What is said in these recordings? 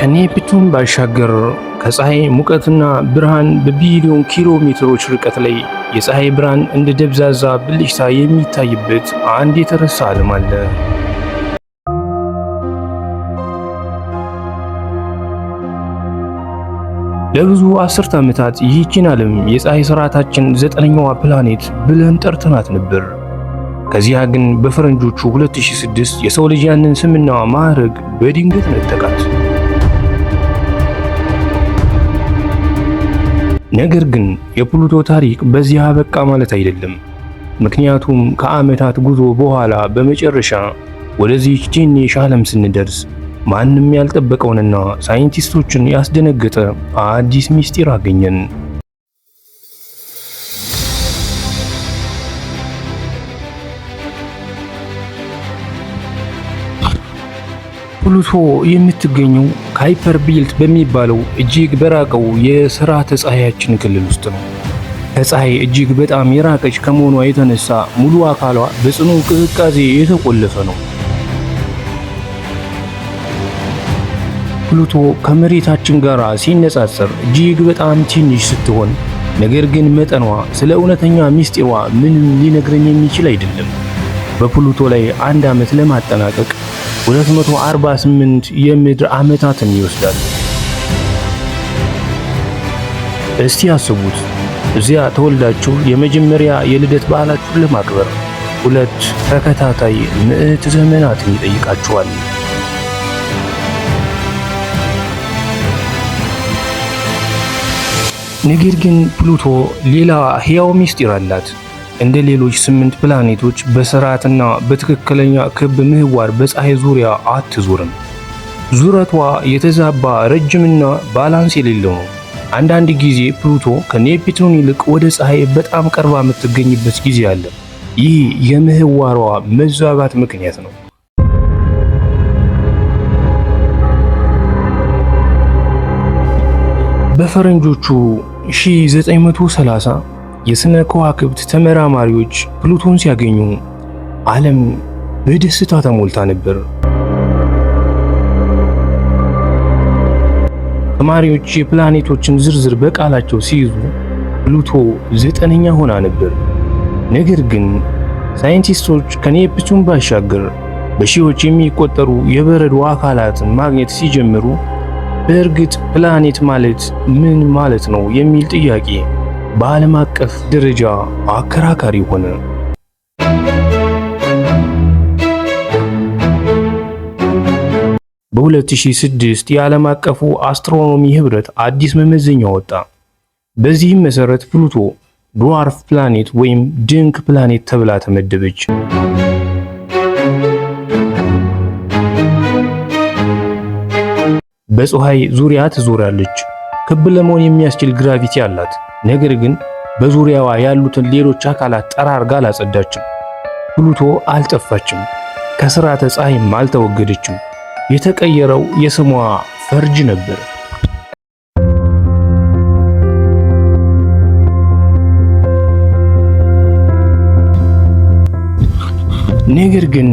ከኔፕቱን ባሻገር ከፀሐይ ሙቀትና ብርሃን በቢሊዮን ኪሎ ሜትሮች ርቀት ላይ የፀሐይ ብርሃን እንደ ደብዛዛ ብልጭታ የሚታይበት አንድ የተረሳ ዓለም አለ። ለብዙ አስርት ዓመታት ይህችን ዓለም የፀሐይ ስርዓታችን ዘጠነኛዋ ፕላኔት ብለን ጠርተናት ነበር። ከዚያ ግን በፈረንጆቹ 2006 የሰው ልጅ ያንን ስምና ማዕረግ በድንገት ነጠቃት። ነገር ግን የፕሉቶ ታሪክ በዚያ አበቃ ማለት አይደለም። ምክንያቱም ከዓመታት ጉዞ በኋላ በመጨረሻ ወደዚህ ትንሽ ዓለም ስንደርስ ማንም ያልጠበቀውንና ሳይንቲስቶችን ያስደነገጠ አዲስ ምስጢር አገኘን። ፕሉቶ የምትገኘው ካይፐር ቤልት በሚባለው እጅግ በራቀው የስርዓተ ፀሐያችን ክልል ውስጥ ነው። ከፀሐይ እጅግ በጣም የራቀች ከመሆኗ የተነሳ ሙሉ አካሏ በጽኑ ቅዝቃዜ የተቆለፈ ነው። ፕሉቶ ከመሬታችን ጋር ሲነጻጸር እጅግ በጣም ትንሽ ስትሆን፣ ነገር ግን መጠኗ ስለ እውነተኛ ምስጢሯ ምንም ሊነግረን የሚችል አይደለም። በፕሉቶ ላይ አንድ ዓመት ለማጠናቀቅ 248 የምድር ዓመታትን ይወስዳል። እስቲ አስቡት፣ እዚያ ተወልዳችሁ የመጀመሪያ የልደት በዓላችሁን ለማክበር 2 ተከታታይ ምዕት ዘመናትን ይጠይቃችኋል። ነገር ግን ፕሉቶ ሌላ ሕያው ምስጢር አላት። እንደ ሌሎች 8 ፕላኔቶች በስርዓትና በትክክለኛ ክብ ምህዋር በፀሐይ ዙሪያ አትዞርም። ዙረቷ የተዛባ ረጅምና ባላንስ የሌለው ነው። አንዳንድ ጊዜ ፕሉቶ ከኔፕቱን ይልቅ ወደ ፀሐይ በጣም ቀርባ የምትገኝበት ጊዜ አለ። ይህ የምህዋሯ መዛባት ምክንያት ነው። በፈረንጆቹ 1930 የስነ ከዋክብት ተመራማሪዎች ፕሉቶን ሲያገኙ ዓለም በደስታ ተሞልታ ነበር። ተማሪዎች የፕላኔቶችን ዝርዝር በቃላቸው ሲይዙ ፕሉቶ 9ኛ ሆና ነበር። ነገር ግን ሳይንቲስቶች ከኔፕቱን ባሻገር በሺዎች የሚቆጠሩ የበረዶ አካላትን ማግኘት ሲጀምሩ በእርግጥ ፕላኔት ማለት ምን ማለት ነው የሚል ጥያቄ በዓለም አቀፍ ደረጃ አከራካሪ ሆነ። በ2006 የዓለም አቀፉ አስትሮኖሚ ህብረት አዲስ መመዘኛ ወጣ። በዚህም መሰረት ፕሉቶ ድዋርፍ ፕላኔት ወይም ድንክ ፕላኔት ተብላ ተመደበች። በፀሐይ ዙሪያ ትዞራለች። ክብ ለመሆን የሚያስችል ግራቪቲ አላት። ነገር ግን በዙሪያዋ ያሉትን ሌሎች አካላት ጠራርጋ አላጸዳችም። ፕሉቶ አልጠፋችም፣ ከስርዓተ ፀሐይም አልተወገደችም። የተቀየረው የስሟ ፈርጅ ነበር። ነገር ግን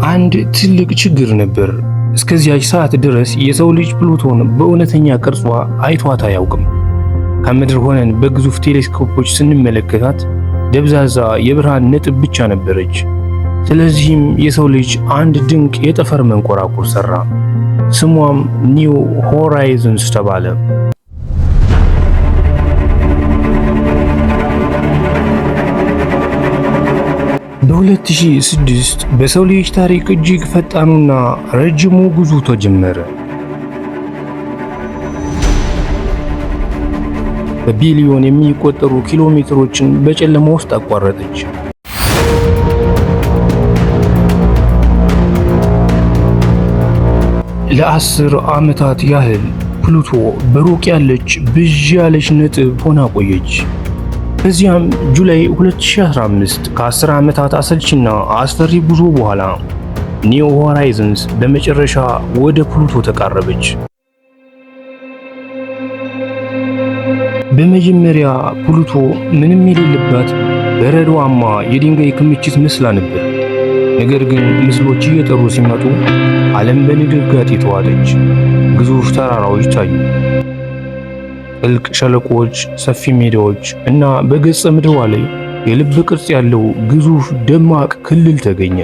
አንድ ትልቅ ችግር ነበር። እስከዚያች ሰዓት ድረስ የሰው ልጅ ፕሉቶን በእውነተኛ ቅርጿ አይቷት አያውቅም። ከምድር ሆነን በግዙፍ ቴሌስኮፖች ስንመለከታት ደብዛዛ የብርሃን ነጥብ ብቻ ነበረች። ስለዚህም የሰው ልጅ አንድ ድንቅ የጠፈር መንኮራኩር ሰራ። ስሟም ኒው ሆራይዘንስ ተባለ። በ2006 በሰው ልጅ ታሪክ እጅግ ፈጣኑና ረጅሙ ጉዞ ተጀመረ። በቢሊዮን የሚቆጠሩ ኪሎ ሜትሮችን በጨለማ ውስጥ አቋረጠች። ለ10 ዓመታት ያህል ፕሉቶ በሩቅ ያለች ብዥ ያለች ነጥብ ሆና ቆየች። ከዚያም ጁላይ 2015 ከ10 ዓመታት አሰልችና አስፈሪ ጉዞ በኋላ ኒው ሆራይዘንስ በመጨረሻ ወደ ፕሉቶ ተቃረበች። በመጀመሪያ ፕሉቶ ምንም የሌለባት በረዶማ የድንጋይ ክምችት መስላ ነበር። ነገር ግን ምስሎች እየጠሩ ሲመጡ ዓለም በድንጋጤ ተዋጠች። ግዙፍ ተራራዎች ታዩ፣ ጥልቅ ሸለቆዎች፣ ሰፊ ሜዳዎች እና በገጸ ምድሯ ላይ የልብ ቅርጽ ያለው ግዙፍ ደማቅ ክልል ተገኘ።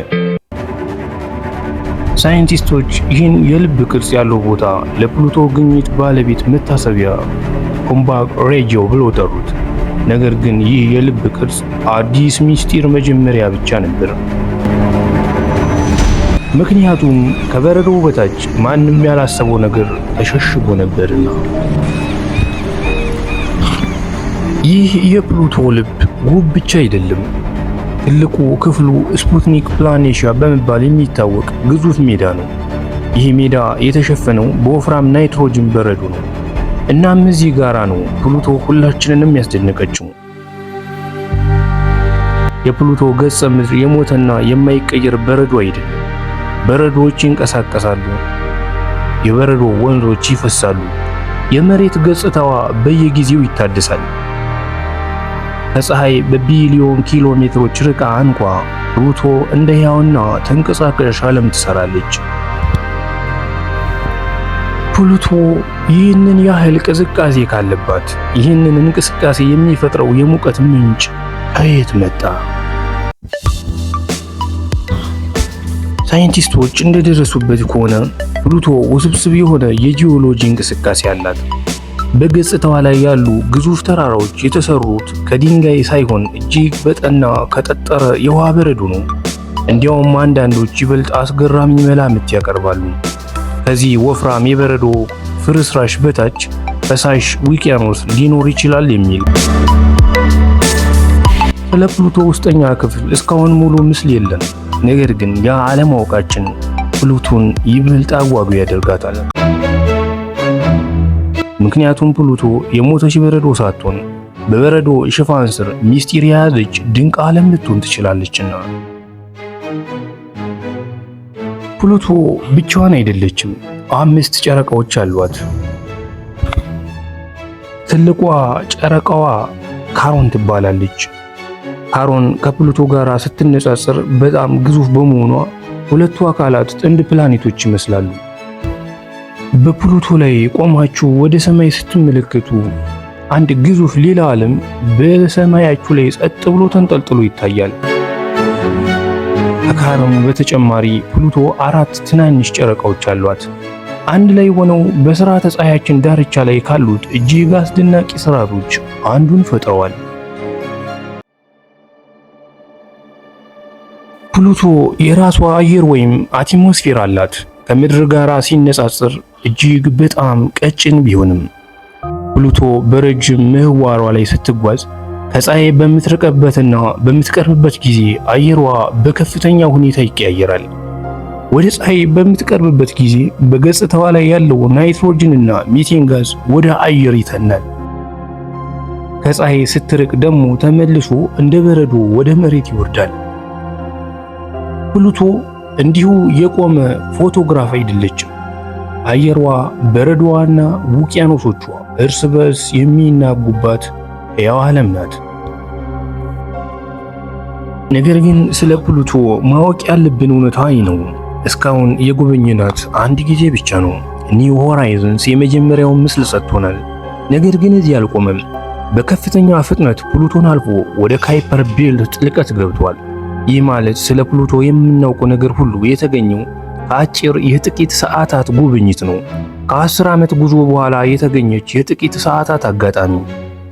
ሳይንቲስቶች ይህን የልብ ቅርጽ ያለው ቦታ ለፕሉቶ ግኝት ባለቤት መታሰቢያ ኮምባክ ሬጂዮ ብለው ጠሩት። ነገር ግን ይህ የልብ ቅርጽ አዲስ ምስጢር መጀመሪያ ብቻ ነበር። ምክንያቱም ከበረዶው በታች ማንም ያላሰበው ነገር ተሸሽጎ ነበርና። ይህ የፕሉቶ ልብ ውብ ብቻ አይደለም። ትልቁ ክፍሉ ስፑትኒክ ፕላኔሺያ በመባል የሚታወቅ ግዙፍ ሜዳ ነው። ይህ ሜዳ የተሸፈነው በወፍራም ናይትሮጅን በረዶ ነው። እናም እዚህ ጋራ ነው ፕሉቶ ሁላችንንም ያስደነቀችው። የፕሉቶ ገጸ ምድር የሞተና የማይቀየር በረዶ አይደለም። በረዶዎች ይንቀሳቀሳሉ፣ የበረዶ ወንዞች ይፈሳሉ፣ የመሬት ገጽታዋ በየጊዜው ይታደሳል። ከፀሐይ በቢሊዮን ኪሎ ሜትሮች ርቃ እንኳ ፕሉቶ እንደ ሕያውና ተንቀሳቃሽ ዓለም ትሰራለች። ፕሉቶ ይህንን ያህል ቅዝቃዜ ካለባት ይህንን እንቅስቃሴ የሚፈጥረው የሙቀት ምንጭ ከየት መጣ? ሳይንቲስቶች እንደደረሱበት ከሆነ ፕሉቶ ውስብስብ የሆነ የጂኦሎጂ እንቅስቃሴ አላት። በገጽታዋ ላይ ያሉ ግዙፍ ተራራዎች የተሰሩት ከድንጋይ ሳይሆን እጅግ በጠና ከጠጠረ የውሃ በረዶ ነው። እንዲያውም አንዳንዶች ይበልጥ አስገራሚ መላምት ያቀርባሉ። ከዚህ ወፍራም የበረዶ ፍርስራሽ በታች ፈሳሽ ውቅያኖስ ሊኖር ይችላል የሚል። ስለ ፕሉቶ ውስጠኛ ክፍል እስካሁን ሙሉ ምስል የለም። ነገር ግን ያ አለማወቃችን ፕሉቶን ይበልጥ አጓጊ ያደርጋታል። ምክንያቱም ፕሉቶ የሞተች በረዶ ሳትሆን በበረዶ ሽፋን ስር ሚስጢር የያዘች ድንቅ ዓለም ልትሆን ትችላለችና። ፕሉቶ ብቻዋን አይደለችም። 5 ጨረቃዎች አሏት። ትልቋ ጨረቃዋ ካሮን ትባላለች። ካሮን ከፕሉቶ ጋር ስትነጻጸር በጣም ግዙፍ በመሆኗ ሁለቱ አካላት ጥንድ ፕላኔቶች ይመስላሉ። በፕሉቶ ላይ ቆማችሁ ወደ ሰማይ ስትመለከቱ አንድ ግዙፍ ሌላ ዓለም በሰማያችሁ ላይ ጸጥ ብሎ ተንጠልጥሎ ይታያል። ከካሮን በተጨማሪ ፕሉቶ 4 ትናንሽ ጨረቃዎች አሏት። አንድ ላይ ሆነው በስርዓተ ፀሐያችን ዳርቻ ላይ ካሉት እጅግ አስደናቂ ስርዓቶች አንዱን ፈጥረዋል። ፕሉቶ የራሷ አየር ወይም አትሞስፌር አላት። ከምድር ጋር ሲነጻጸር እጅግ በጣም ቀጭን ቢሆንም ፕሉቶ በረጅም ምህዋሯ ላይ ስትጓዝ ከፀሐይ በምትርቅበትና በምትቀርብበት ጊዜ አየሯ በከፍተኛ ሁኔታ ይቀያየራል። ወደ ፀሐይ በምትቀርብበት ጊዜ በገጽታዋ ላይ ያለው ናይትሮጅንና ሚቴን ጋዝ ወደ አየር ይተናል። ከፀሐይ ስትርቅ ደግሞ ተመልሶ እንደ በረዶ ወደ መሬት ይወርዳል። ፕሉቶ እንዲሁ የቆመ ፎቶግራፍ አይደለችም። አየሯ፣ በረዶዋና ውቅያኖሶቿ እርስ በርስ የሚናጉባት ሕያው ዓለም ናት። ነገር ግን ስለ ፕሉቶ ማወቅ ያለብን እውነታ ነው። እስካሁን የጎበኘናት አንድ ጊዜ ብቻ ነው። ኒው ሆራይዘንስ የመጀመሪያውን ምስል ሰጥቶናል። ነገር ግን እዚህ አልቆመም። በከፍተኛ ፍጥነት ፕሉቶን አልፎ ወደ ካይፐር ቤልት ጥልቀት ገብቷል። ይህ ማለት ስለ ፕሉቶ የምናውቀው ነገር ሁሉ የተገኘው ከአጭር የጥቂት ሰዓታት ጉብኝት ነው። ከ10 ዓመት ጉዞ በኋላ የተገኘች የጥቂት ሰዓታት አጋጣሚ።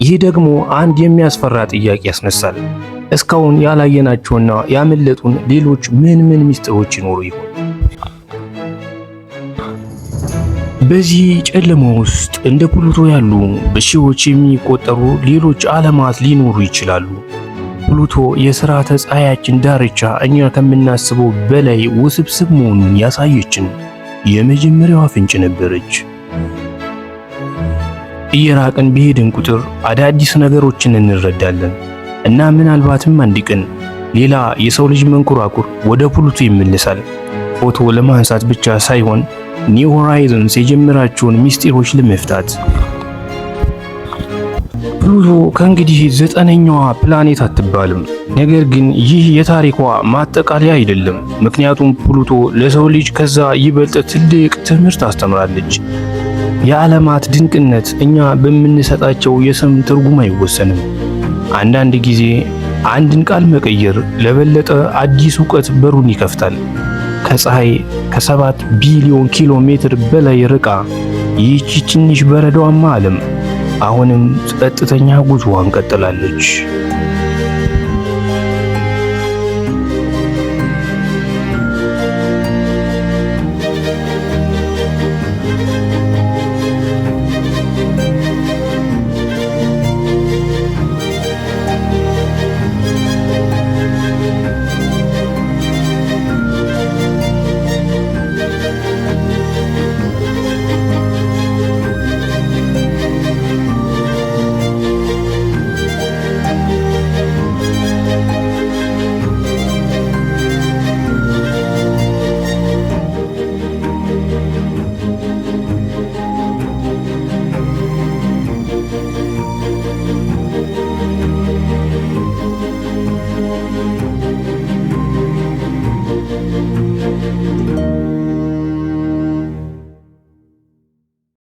ይህ ደግሞ አንድ የሚያስፈራ ጥያቄ ያስነሳል። እስካሁን ያላየናቸውና ያመለጡን ሌሎች ምን ሚስጥሮች ይኖሩ ይሆን? በዚህ ጨለማ ውስጥ እንደ ፕሉቶ ያሉ በሺዎች የሚቆጠሩ ሌሎች ዓለማት ሊኖሩ ይችላሉ። ፕሉቶ የሥርዓተ ፀሐያችን ዳርቻ እኛ ከምናስበው በላይ ውስብስብ መሆኑን ያሳየችን የመጀመሪያዋ ፍንጭ ነበረች። እየራቅን በሄድን ቁጥር አዳዲስ ነገሮችን እንረዳለን እና ምናልባትም አንድ ቀን ሌላ የሰው ልጅ መንኮራኩር ወደ ፕሉቶ ይመለሳል። ፎቶ ለማንሳት ብቻ ሳይሆን ኒው ሆራይዘንስ የጀመራቸውን ሚስጢሮች ለመፍታት። ፕሉቶ ከእንግዲህ 9ኛዋ ፕላኔት አትባልም። ነገር ግን ይህ የታሪኳ ማጠቃለያ አይደለም። ምክንያቱም ፕሉቶ ለሰው ልጅ ከዛ ይበልጥ ትልቅ ትምህርት አስተምራለች። የዓለማት ድንቅነት እኛ በምንሰጣቸው የስም ትርጉም አይወሰንም። አንዳንድ ጊዜ አንድን ቃል መቀየር ለበለጠ አዲስ ዕውቀት በሩን ይከፍታል። ከፀሐይ ከ7 ቢሊዮን ኪሎ ሜትር በላይ ርቃ ይህች ትንሽ በረዷማ ዓለም አሁንም ጸጥተኛ ጉዞዋን ቀጥላለች።